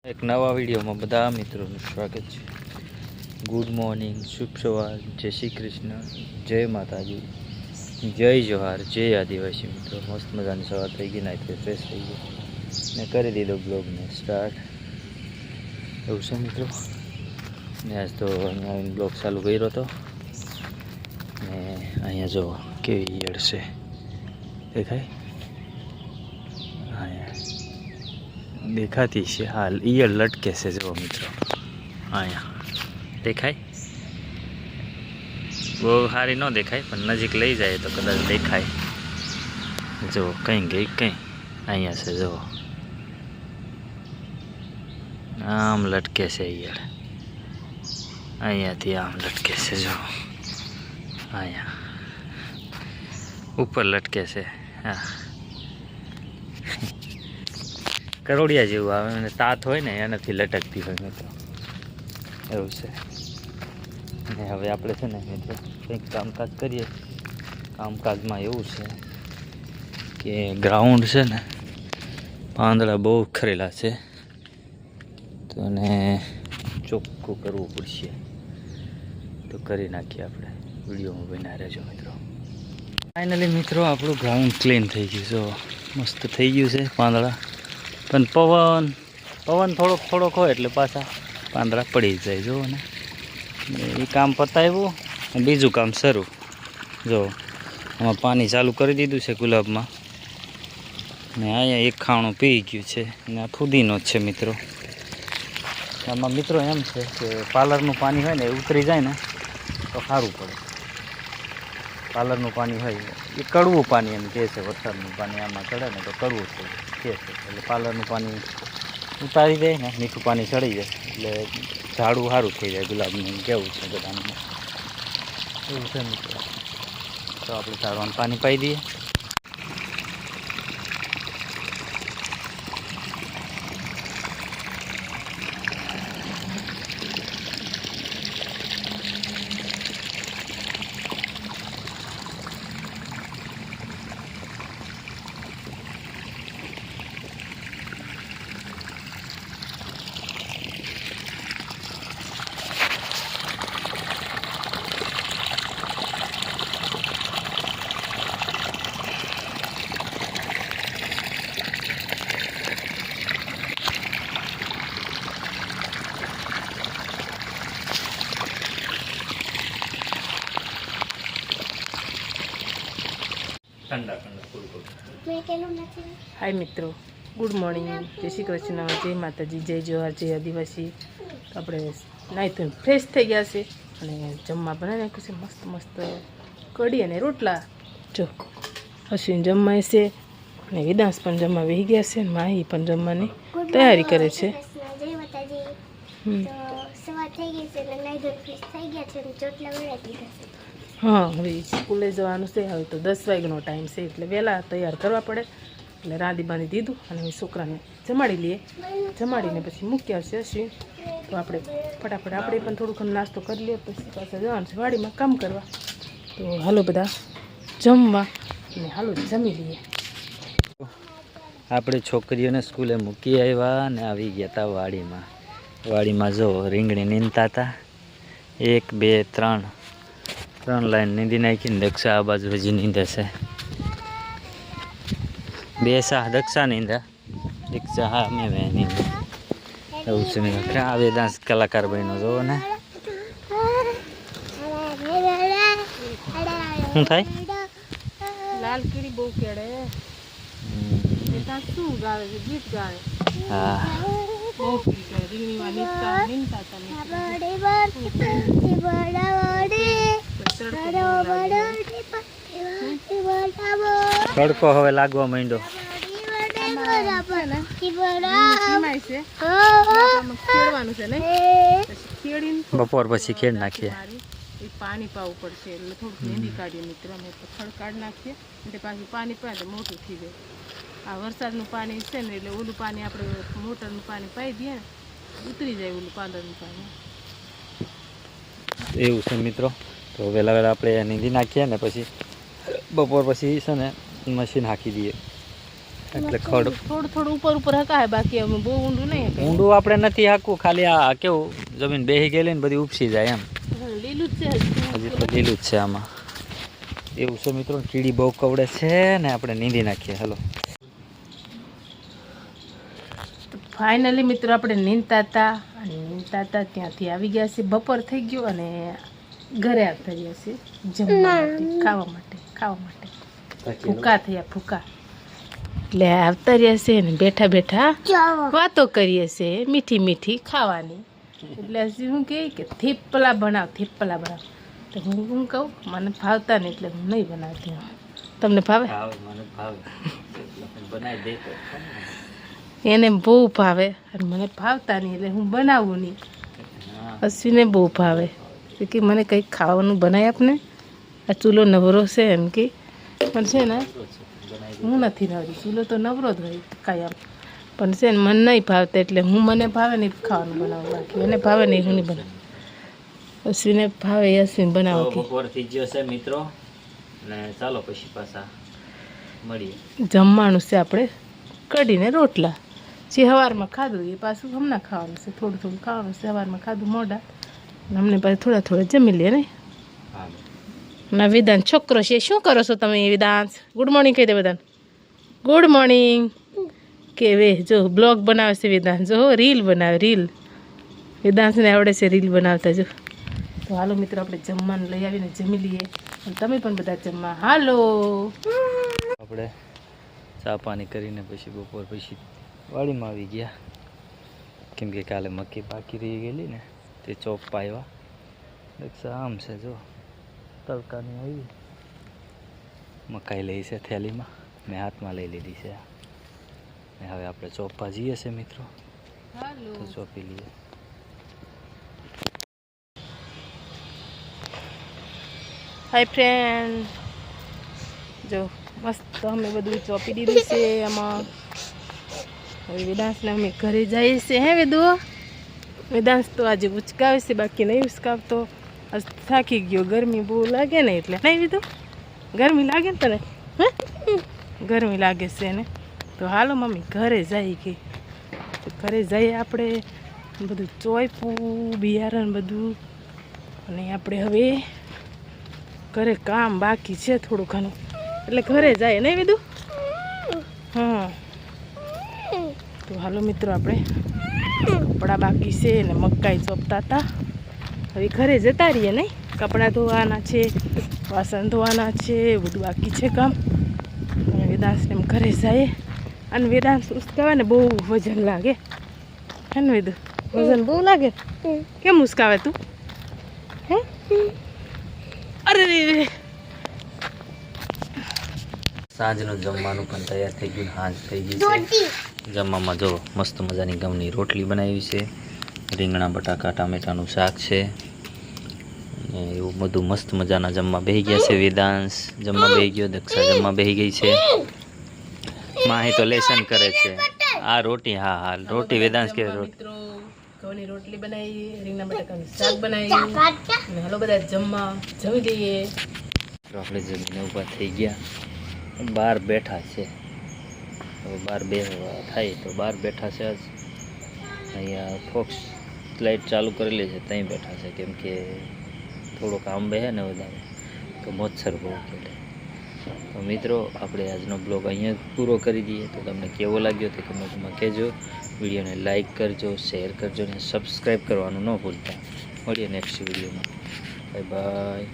એક નવા વિડીયોમાં બધા મિત્રોનું સ્વાગત છે। ગુડ મોર્નિંગ, શુભ સવાર, જય શ્રી કૃષ્ણ, જય માતાજી, જય જોહાર, જય આદિવાસી મિત્રો। મસ્ત મજાની સવાર થઈ ગઈ, નાઈ ફ્રેશ થઈ ગઈ ને કરી દીધો બ્લોગને સ્ટાર્ટ। એવું છે મિત્રો, ને આજ તો અહીંયા બ્લોગ ચાલુ કર્યો હતો ને અહીંયા જો કેવી ઈયળ છે દેખાય, દેખાતી છે હાલ ઈયળ લટકે છે જો મિત્રો, અહીંયા દેખાય, બહુ સારી ન દેખાય પણ નજીક લઈ જાય તો કદાચ દેખાય। જો કંઈ ગઈ કંઈ અહીંયા છે, જો આમ લટકે છે ઈયળ, અહીંયાથી આમ લટકે છે, જો અહીંયા ઉપર લટકે છે। હા, કરોડિયા જેવું આવે અને તાત હોય ને એનાથી લટકતી હોય મિત્રો, એવું છે। અને હવે આપણે છે ને મિત્રો કંઈક કામકાજ કરીએ। કામકાજમાં એવું છે કે ગ્રાઉન્ડ છે ને પાંદડા બહુ ખરેલા છે તો એને ચોખ્ખું કરવું પડશે, તો કરી નાખીએ આપણે। વિડીયોમાં બન્યા રહેજો મિત્રો। ફાઇનલી મિત્રો આપણું ગ્રાઉન્ડ ક્લીન થઈ ગયું, જો મસ્ત થઈ ગયું છે। પાંદડા પણ પવન થોડોક હોય એટલે પાછા પાંદડા પડી જાય, જુઓ ને। એ કામ પતાવ્યું, બીજું કામ શરૂ। જો આમાં પાણી ચાલુ કરી દીધું છે ગુલાબમાં, ને અહીંયા એક ખાણું પી ગયું છે ને આ ફુદીનો જ છે મિત્રો। આમાં મિત્રો એમ છે કે પાર્લરનું પાણી હોય ને એ ઉતરી જાય ને તો સારું પડે। પાર્લરનું પાણી હોય એ કડવું પાણી એમ કહે છે, વરસાદનું પાણી આમાં ચડે ને તો કડવું કહે છે, એટલે પાર્લરનું પાણી ઉતારી દે ને મીઠું પાણી ચડી જાય એટલે ઝાડું સારું થઈ જાય ગુલાબનું, કેવું છે બધાનું એવું છે મિત્રો। તો આપણે ઝાડવાનું પાણી પાઈ દઈએ। हाय मित्रों, गुड मॉर्निंग, जय श्री कृष्ण, जय माताजी, जय जोहार, जय आदिवासी। तो अपने नाई तो फ्रेश थी गया से जमवा बनावी नाख्युं छे मस्त मस्त कढ़ी अने रोटला। जो अश्विन जमवाय छे अने वेदांश पण जमवा बेही गया छे, माही पण जमवानी तैयारी करे छे। हाँ, हवे स्कूले जवानुं छे, हवे तो 10 वाग्यानो टाइम छे એટલે વહેલા તૈયાર કરવા પડે, એટલે રાંધી બાંધી દીધું અને હવે છોકરાને જમાડી લઈએ। જમાડીને પછી મૂક્યા છે અશ્વિન, તો આપણે ફટાફટ આપણે પણ થોડું ઘણું નાસ્તો કરી લઈએ, પછી પાછા જવાનું છે વાડીમાં કામ કરવા। તો હાલો બધા જમવા અને હાલો જમી લઈએ। આપણે છોકરીઓને સ્કૂલે મૂકી આવ્યા ને આવી ગયા હતા વાડીમાં। વાડીમાં જો રીંગણી નીંદતા હતા, 1 2 3 લાઈન નીંદી નાખીને દક્ષા આ બાજુ હજી નીંદે છે। 2 શાહ દક્ષા નીંદા, 1 શાહ મેં નીંદા, એવું છે મિત્રો। ક્યાં વેદાંશ કલાકાર બન્યો જોવો ને, શું થાય? લાલ કીડી બહુ કેડે, શું ગાવે છે, ગીત ગાવે। હા, બહુ ગીત ગાવે, રીંગણીમાં નીંદતા હતા તડકો હવે લાગવા માંડ્યો। બપોર પછી ખેડ નાખીએ, પાણી પાવું પડશે એટલે થોડુંક મેંદી કાઢીએ મિત્ર, અમે તો ખડ કાઢી નાખીએ એટલે પાછું પાણી પાય તો મોટું થઈ જાય। આ વરસાદનું પાણી છે ને એટલે ઓલું પાણી આપણે મોટરનું પાણી પાઈ દઈએ ને ઉતરી જાય ઓલું પાંદરનું પાણી, એવું છે મિત્રો। તો વહેલા આપણે નીંદી નાખીએ ને પછી બપોર પછી છે ને મશીન હાંકી દઈએ। એટલે ખડ થોડું થોડું ઉપર ઉપર હકાય, બાકી અમે બહુ ઊંડું નહીં હકાય. ઊંડું આપણે નથી હાકવું, ખાલી આ કેવું જમીન બેસી ગયેલી ને બધી ઉપસી જાય એમ. લીલું જ છે હજી તો લીલું જ છે આમાં. એવું છે મિત્રો, કીડી બહુ કવડે છે ને આપણે નીંદી નાખીએ. હાલો ફાઇનલી મિત્રો આપણે નીંદતા હતા ત્યાંથી આવી ગયા છે. બપોર થઈ ગયો અને ઘરે આવતા રહ્યા છે જમવા માટે, ખાવા માટે ભૂકા થયા ભૂકા. એટલે આવતા રહ્યા છે ને બેઠા બેઠા વાતો કરીએ છે મીઠી મીઠી ખાવાની. એટલે હજી હું કહે કે થેપલા બનાવ. તો હું કહું મને ભાવતા નહીં એટલે હું નહીં બનાવતી. તમને ભાવે? એને બહુ ભાવે અને મને ભાવતા નહીં એટલે હું બનાવું નહીં. અશ્વિને બહુ ભાવે કે મને કંઈક ખાવાનું બનાવી આપને, આ ચૂલો નવરો છે એમ કે. પણ છે ને હું નથી નવરી, ચૂલો તો નવરો જ હોય કાંઈ આમ. પણ છે ને મને નહીં ભાવતા એટલે મને ભાવે નહીં ખાવાનું બનાવું, બાકી એને ભાવે નહીં હું નહીં બનાવું. અશ્વિને ભાવે અશ્વિન બનાવો. બપોર થઈ ગયો છે મિત્રો ને ચાલો પછી પાછા મળીએ. જમવાનું છે આપણે કઢીને રોટલા. જે સવારમાં ખાધું એ પાછું હમણાં ખાવાનું છે, થોડું થોડું ખાવાનું છે. સવારમાં ખાધું મોઢા અમને પાછું થોડા થોડા જમી લે ને. ના વેદાંત છોકરો છે. શું કરો છો તમે વેદાંત? ગુડ મોર્નિંગ કહી દે બધાને. ગુડ મોર્નિંગ કે વે જો બ્લોગ બનાવે છે વેદાંત. જો રીલ બનાવે, રીલ. વેદાંતને આવડે છે રીલ બનાવતા. જો તો હાલો મિત્રો આપણે જમવાનું લઈ આવીને જમી લઈએ. અને તમે પણ બધા જમવા હાલો. આપણે ચા પાણી કરીને પછી બપોર પછી વાડીમાં આવી ગયા, કેમ કે કાલે મક્કી બાકી રહી ગયેલી ને તે ચોપ પાવ્યા. આમ છે જો તડકાની આવી મકાઈ લઈ છે થેલીમાં, મેં હાથમાં લઈ લીધી છે. ને હવે આપણે ચોપવા જઈએ છે મિત્રો, તો ચોપી લઈએ. હાય ફ્રેન્ડ, જો મસ્ત અમે બધું ચોપી દીધું છે આમાં. હવે વેદાંશને અમે ઘરે જઈએ છીએ. હે વેદાંશ તો આજે ઉચકાવે છે, બાકી નહીં ઉચકાવતો. આજ થાકી ગયો, ગરમી બહુ લાગે ને એટલે. નહીં વિધુ ગરમી લાગે ને તને? ગરમી લાગે છે ને. તો હાલો મમ્મી ઘરે જઈ ગઈ. તો ઘરે જઈએ આપણે બધું ચોયપું બિયારણ બધું. અને આપણે હવે ઘરે કામ બાકી છે થોડું ઘણું, એટલે ઘરે જાય નહીં વિધુ? હા તો હાલો મિત્રો આપણે કપડાં બાકી છે ને મકાઈ ચોપતા હતા. હવે ઘરે જતા રહીએ નહીં. કપડાં ધોવાના છે, વાસણ ધોવાના છે, બધું બાકી છે કામ. અને વેદાંશને એમ ઘરે જાય. અને વેદાંશ ઉસકાવે ને બહુ વજન લાગે. હે ને વિધુ? વજન બહુ લાગે. કેમ ઉસકાવે તું? હે અરે સાંજનું જમવાનું પણ તૈયાર થઈ ગયું. સાંજ થઈ ગઈ છે. જમવામાં જો મસ્ત મજાની ઘઉંની રોટલી બનાવી છે, રીંગણા બટાકા ટામેટાનું શાક છે, અને એવું બધું મસ્ત મજાના જમવા બેસી ગયા છે. વેદાંશ જમવા બેસી ગયો, દક્ષા જમવા બેસી ગઈ છે. માહી તો લેસન કરે છે. આ રોટી, હા રોટી વેદાંશ કે રોટી. ઘઉંની રોટલી બનાવી, રીંગણા બટાકાનું શાક બનાવ્યું. અને હાલો બધા જમવા જમી લઈએ. તો આપણે જમીને ઊભા થઈ ગયા, બહાર બેઠા છે. હવે બહાર થાય તો બહાર બેઠા છે. આજ અહીંયા ફોક્સ લાઇટ ચાલુ કરેલી છે, ત્યાં બેઠા છે. કેમ કે થોડોક આમ બેહે ને વધારે તો મચ્છર બહુ કેટે. તો મિત્રો આપણે આજનો બ્લોગ અહીંયા પૂરો કરી દઈએ. તો તમને કેવો લાગ્યો તે કમેન્ટમાં કહેજો. વિડીયોને લાઇક કરજો, શેર કરજો અને સબસ્ક્રાઈબ કરવાનું ન ભૂલતા. મળીએ નેક્સ્ટ વિડીયોમાં. Bye bye.